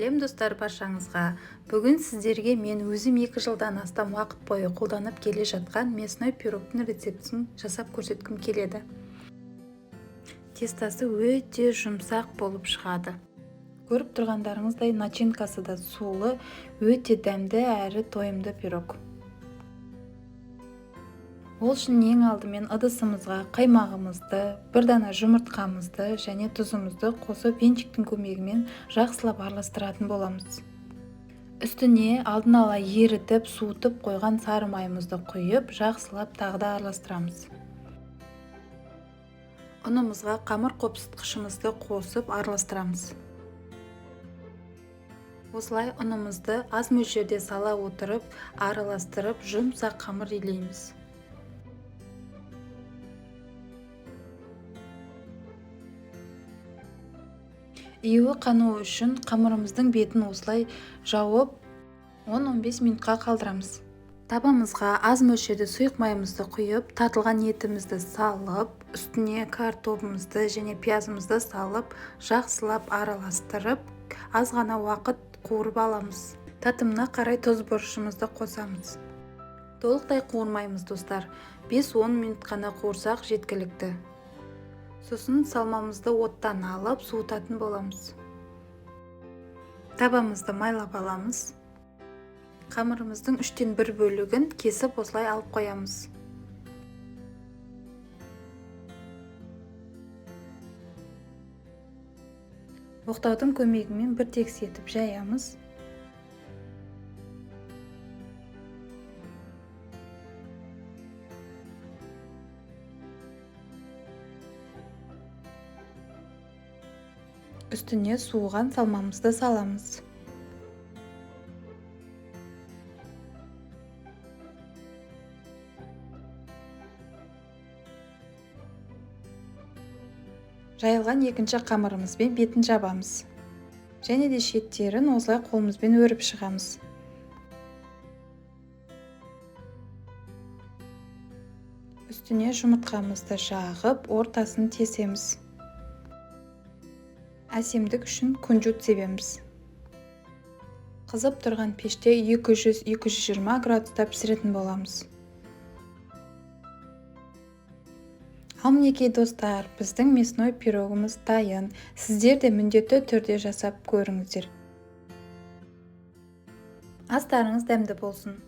Сәлем достар баршаңызға. Бүгін сіздерге мен өзім 2 жылдан астам уақыт бойы қолданып келе жатқан мясной пирогтың рецептін жасап көрсеткім келеді. Тестасы өте жұмсақ болып шығады. Көріп тұрғандарыңыздай начинкасы да сулы, өте дәмді әрі тойымды пирог. Ол үшін ең алдымен ыдысымызға қаймағымызды, бір дана жұмыртқамызды және тұзымызды қосып венчиктің көмегімен жақсылап араластыратын боламыз. Үстіне алдын ала ерітіп, суытып қойған сары майымызды құйып, жақсылап тағы да араластырамыз. Ұнымызға қамыр қопсытқышымызды қосып араластырамыз. Осылай ұнымызды аз мөлшерде сала отырып, араластырып, жұмсақ қамыр илейміз. Июі қану үшін қамырымыздың бетін осылай жауып 10-15 минутқа қалдырамыз. Табамызға аз мөлшерде сұйық майымызды құйып, тартылған етімізді салып, үстіне картобымызды және пиязымызды салып, жақсылап араластырып, аз ғана уақыт қуырып аламыз. Татымына қарай тұз бұрышымызды қосамыз. Толықтай қуырмаймыз достар, 5-10 минут қана қуырсақ жеткілікті. Сосын салмамызды оттан алып, суытатын боламыз. Табамызды майлап аламыз. Қамырымыздың 1/3 бөлігін кесіп осылай алып қоямыз. Оқтаудың көмегімен бір текс етіп жаямыз. Үстіне суыған салмамызды саламыз. Жайылған екінші қамырымызбен бетін жабамыз. Және де шеттерін осылай қолымызбен өріп шығамыз. Үстіне жұмыртқамызды жағып, ортасын тесеміз. Әсемдік үшін күнжіт себеміз. Қызып тұрған пеште 200-220 градуста пісіретін боламыз. Ал мінекей достар, біздің мясной пирогымыз дайын. Сіздер де міндетті түрде жасап көріңіздер. Астарыңыз дәмді болсын.